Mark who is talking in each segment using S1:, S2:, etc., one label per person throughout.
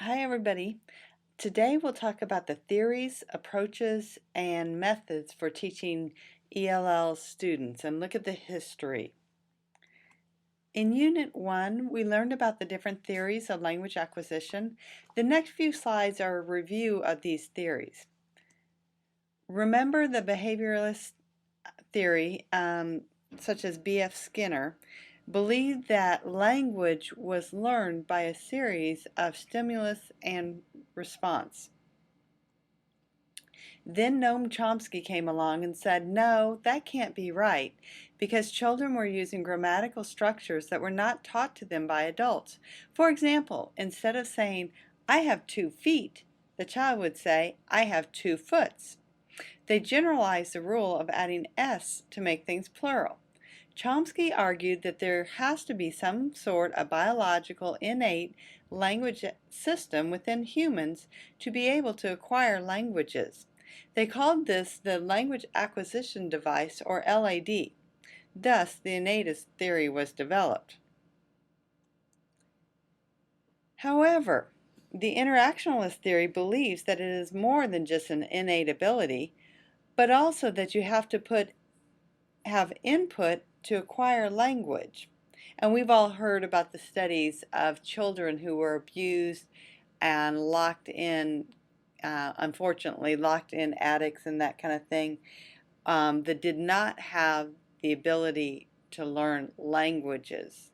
S1: Hi, everybody. Today we'll talk about the theories, approaches, and methods for teaching ELL students and look at the history. In Unit 1, we learned about the different theories of language acquisition. The next few slides are a review of these theories. Remember the behavioralist theory, such as B.F. Skinner, believed that language was learned by a series of stimulus and response. Then Noam Chomsky came along and said, no, that can't be right, because children were using grammatical structures that were not taught to them by adults. For example, instead of saying, I have 2 feet, the child would say, I have 2 foots. They generalized the rule of adding s to make things plural. Chomsky argued that there has to be some sort of biological innate language system within humans to be able to acquire languages. They called this the language acquisition device, or LAD. Thus, the innatist theory was developed. However, the interactionalist theory believes that it is more than just an innate ability, but also that you have to have input to acquire language. And we've all heard about the studies of children who were abused and locked in, unfortunately, locked in attics and that kind of thing, that did not have the ability to learn languages.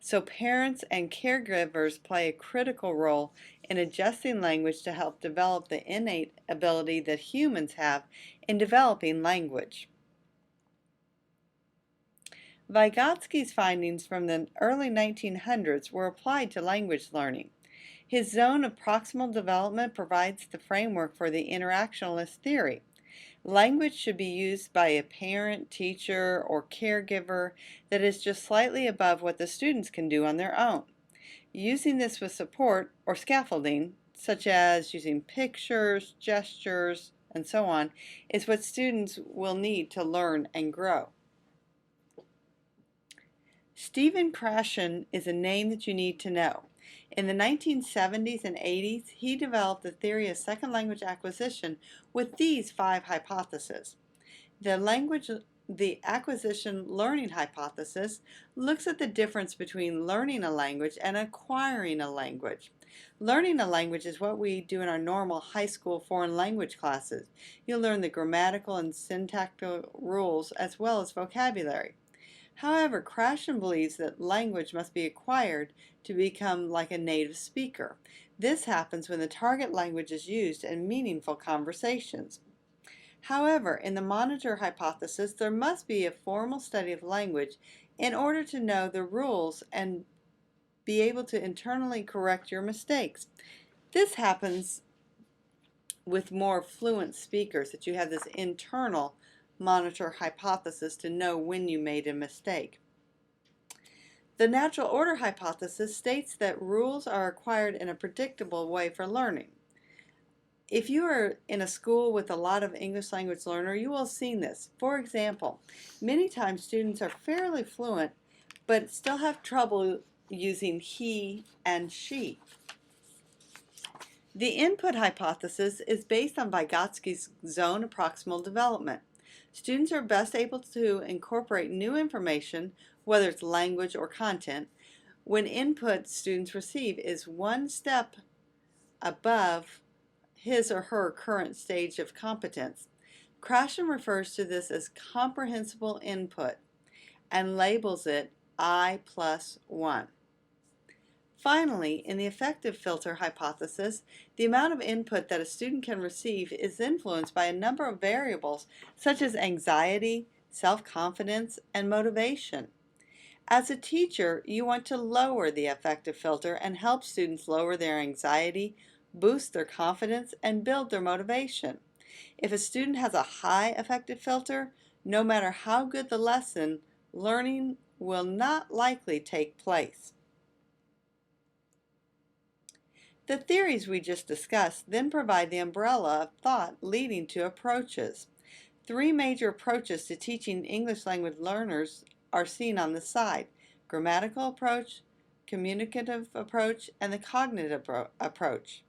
S1: So parents and caregivers play a critical role in adjusting language to help develop the innate ability that humans have in developing language. Vygotsky's findings from the early 1900s were applied to language learning. His zone of proximal development provides the framework for the interactionalist theory. Language should be used by a parent, teacher, or caregiver that is just slightly above what the students can do on their own. Using this with support or scaffolding, such as using pictures, gestures, and so on, is what students will need to learn and grow. Stephen Krashen is a name that you need to know. In the 1970s and 80s, he developed the theory of second language acquisition with these 5 hypotheses. The acquisition learning hypothesis looks at the difference between learning a language and acquiring a language. Learning a language is what we do in our normal high school foreign language classes. You'll learn the grammatical and syntactical rules as well as vocabulary. However, Krashen believes that language must be acquired to become like a native speaker. This happens when the target language is used in meaningful conversations. However, in the monitor hypothesis, there must be a formal study of language in order to know the rules and be able to internally correct your mistakes. This happens with more fluent speakers, that you have this internal monitor hypothesis to know when you made a mistake. The natural order hypothesis states that rules are acquired in a predictable way for learning. If you are in a school with a lot of English language learners, you will have seen this. For example, many times students are fairly fluent but still have trouble using he and she. The input hypothesis is based on Vygotsky's zone of proximal development. Students are best able to incorporate new information, whether it's language or content, when input students receive is one step above his or her current stage of competence. Krashen refers to this as comprehensible input and labels it I+1. Finally, in the effective filter hypothesis, the amount of input that a student can receive is influenced by a number of variables such as anxiety, self-confidence, and motivation. As a teacher, you want to lower the effective filter and help students lower their anxiety, boost their confidence, and build their motivation. If a student has a high effective filter, no matter how good the lesson, learning will not likely take place. The theories we just discussed then provide the umbrella of thought leading to approaches. 3 major approaches to teaching English language learners are seen on the side: grammatical approach, communicative approach, and the cognitive approach.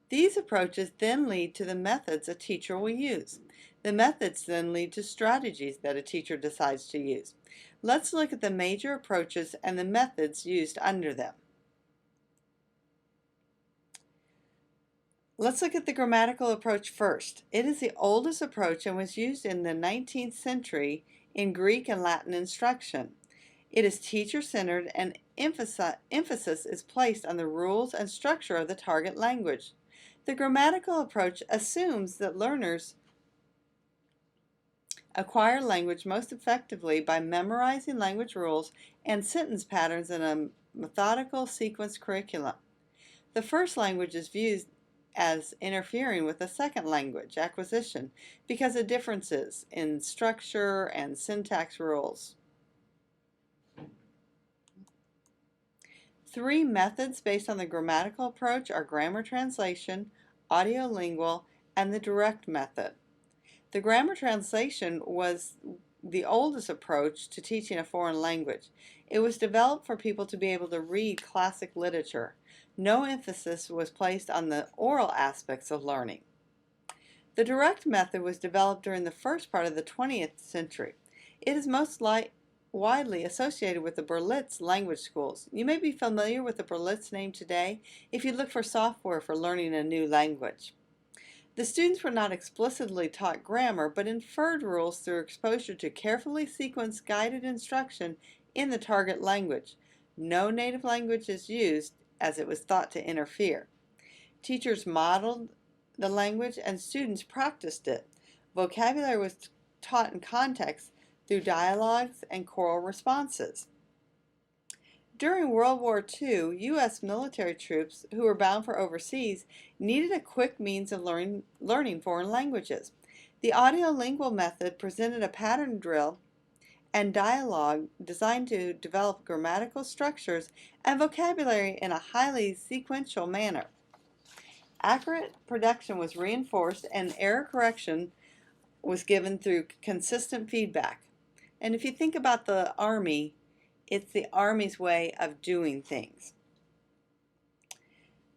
S1: These approaches then lead to the methods a teacher will use. The methods then lead to strategies that a teacher decides to use. Let's look at the major approaches and the methods used under them. Let's look at the grammatical approach first. It is the oldest approach and was used in the 19th century in Greek and Latin instruction. It is teacher-centered and emphasis is placed on the rules and structure of the target language. The grammatical approach assumes that learners acquire language most effectively by memorizing language rules and sentence patterns in a methodical sequence curriculum. The first language is viewed as interfering with the second language acquisition because of differences in structure and syntax rules. Three methods based on the grammatical approach are grammar translation, audiolingual, and the direct method. The grammar translation was the oldest approach to teaching a foreign language. It was developed for people to be able to read classic literature. No emphasis was placed on the oral aspects of learning. The direct method was developed during the first part of the 20th century. It is most widely associated with the Berlitz language schools. You may be familiar with the Berlitz name today if you look for software for learning a new language. The students were not explicitly taught grammar, but inferred rules through exposure to carefully sequenced guided instruction in the target language. No native language is used, as it was thought to interfere. Teachers modeled the language and students practiced it. Vocabulary was taught in context through dialogues and choral responses. During World War II, U.S. military troops who were bound for overseas needed a quick means of learning foreign languages. The audiolingual method presented a pattern drill and dialogue designed to develop grammatical structures and vocabulary in a highly sequential manner. Accurate production was reinforced and error correction was given through consistent feedback. And if you think about the Army, it's the Army's way of doing things.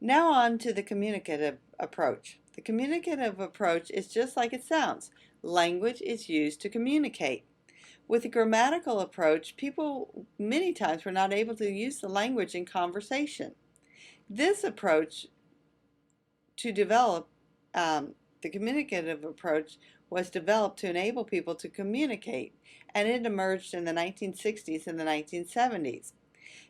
S1: Now on to the communicative approach. The communicative approach is just like it sounds. Language is used to communicate. With the grammatical approach, people many times were not able to use the language in conversation. This approach to develop, the communicative approach was developed to enable people to communicate, and it emerged in the 1960s and the 1970s.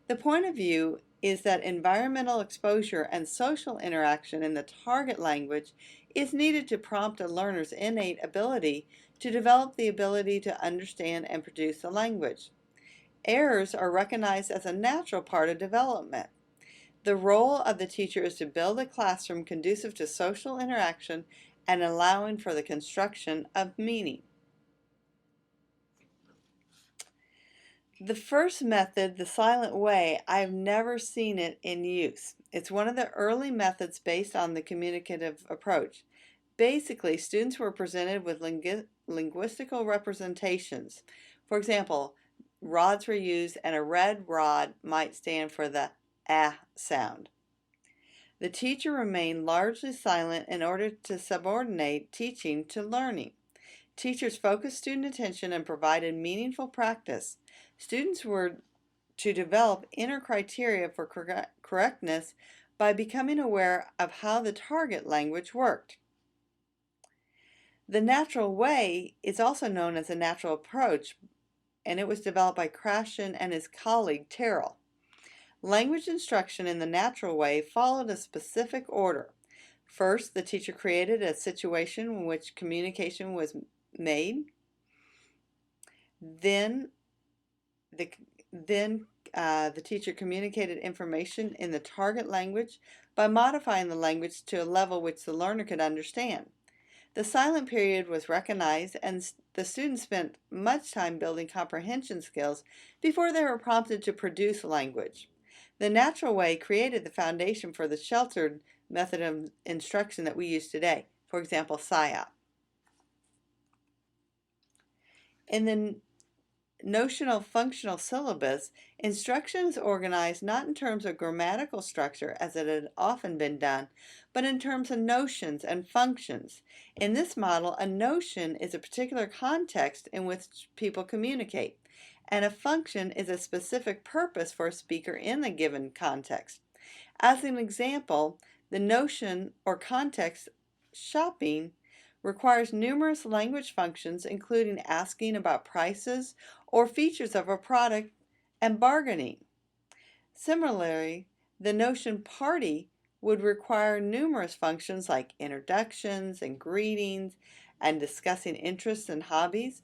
S1: The point of view is that environmental exposure and social interaction in the target language is needed to prompt a learner's innate ability to develop the ability to understand and produce the language. Errors are recognized as a natural part of development. The role of the teacher is to build a classroom conducive to social interaction and allowing for the construction of meaning. The first method, the silent way, I've never seen it in use. It's one of the early methods based on the communicative approach. Basically, students were presented with linguistical representations. For example, rods were used, and a red rod might stand for the ah sound. The teacher remained largely silent in order to subordinate teaching to learning. Teachers focused student attention and provided meaningful practice. Students were to develop inner criteria for correctness by becoming aware of how the target language worked. The natural way is also known as a natural approach, and it was developed by Krashen and his colleague Terrell. Language instruction in the natural way followed a specific order. First, the teacher created a situation in which communication was made. Then the teacher communicated information in the target language by modifying the language to a level which the learner could understand. The silent period was recognized, and the students spent much time building comprehension skills before they were prompted to produce language. The natural way created the foundation for the sheltered method of instruction that we use today, for example, SIOP. In the notional functional syllabus, instruction is organized not in terms of grammatical structure as it had often been done, but in terms of notions and functions. In this model, a notion is a particular context in which people communicate, and a function is a specific purpose for a speaker in a given context. As an example, the notion or context shopping requires numerous language functions, including asking about prices or features of a product and bargaining. Similarly, the notion party would require numerous functions like introductions and greetings and discussing interests and hobbies.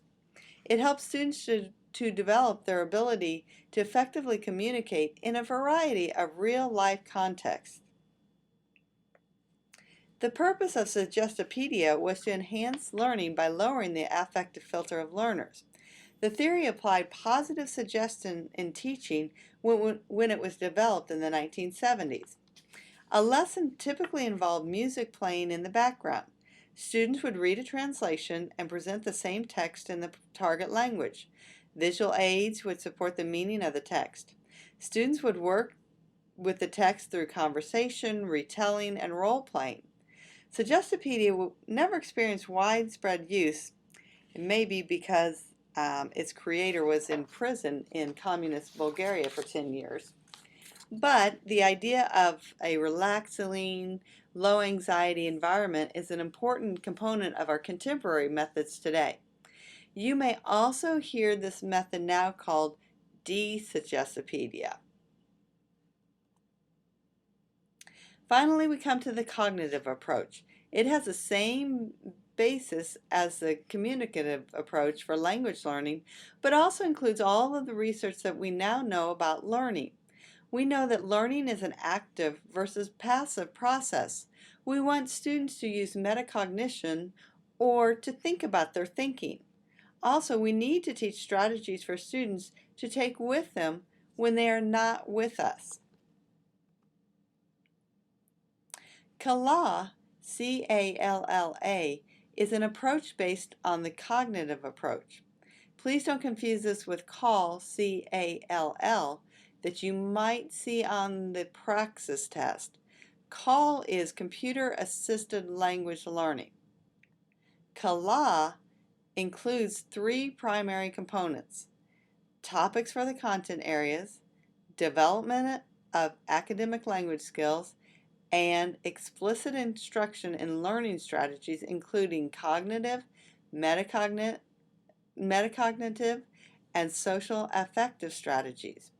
S1: It helps students to develop their ability to effectively communicate in a variety of real-life contexts. The purpose of Suggestopedia was to enhance learning by lowering the affective filter of learners. The theory applied positive suggestion in teaching when it was developed in the 1970s. A lesson typically involved music playing in the background. Students would read a translation and present the same text in the target language. Visual aids would support the meaning of the text. Students would work with the text through conversation, retelling, and role-playing. Suggestopedia never experienced widespread use, maybe because its creator was in prison in communist Bulgaria for 10 years. But the idea of a relaxing, low anxiety environment is an important component of our contemporary methods today. You may also hear this method now called de-suggestopedia. Finally, we come to the cognitive approach. It has the same basis as the communicative approach for language learning, but also includes all of the research that we now know about learning. We know that learning is an active versus passive process. We want students to use metacognition or to think about their thinking. Also, we need to teach strategies for students to take with them when they are not with us. CALA, C-A-L-L-A, is an approach based on the cognitive approach. Please don't confuse this with CALL, C-A-L-L, that you might see on the Praxis test. CALL is computer-assisted language learning. CALA includes three primary components: topics for the content areas, development of academic language skills, and explicit instruction in learning strategies including cognitive, metacognitive, and social affective strategies.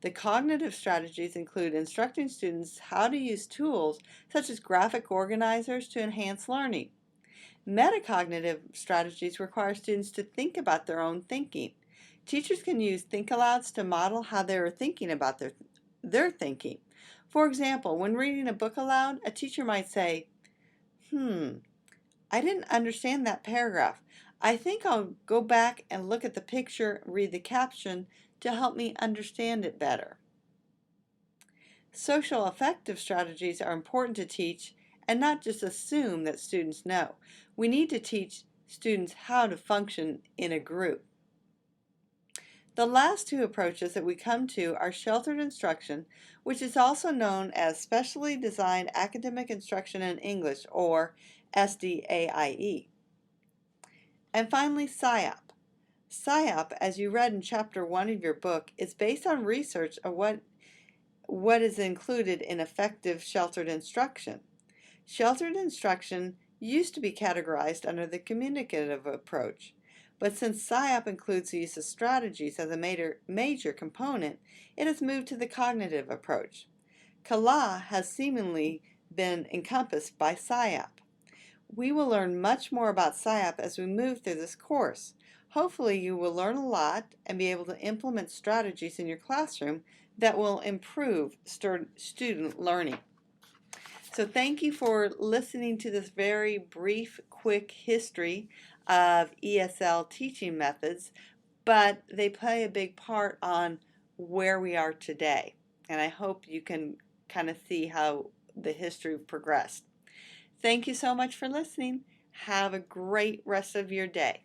S1: The cognitive strategies include instructing students how to use tools such as graphic organizers to enhance learning. Metacognitive strategies require students to think about their own thinking. Teachers can use think-alouds to model how they are thinking about their thinking. For example, when reading a book aloud, a teacher might say, I didn't understand that paragraph. I think I'll go back and look at the picture, read the caption to help me understand it better. Social affective strategies are important to teach and not just assume that students know. We need to teach students how to function in a group. The last two approaches that we come to are sheltered instruction, which is also known as Specially Designed Academic Instruction in English, or SDAIE. And finally, SIOP. SIOP, as you read in Chapter 1 of your book, is based on research of what is included in effective sheltered instruction. Sheltered instruction used to be categorized under the communicative approach, but since SIOP includes the use of strategies as a major component, it has moved to the cognitive approach. CALA has seemingly been encompassed by SIOP. We will learn much more about SIOP as we move through this course. Hopefully you will learn a lot and be able to implement strategies in your classroom that will improve student learning. So thank you for listening to this very brief, quick history of ESL teaching methods, but they play a big part on where we are today. And I hope you can kind of see how the history progressed. Thank you so much for listening. Have a great rest of your day.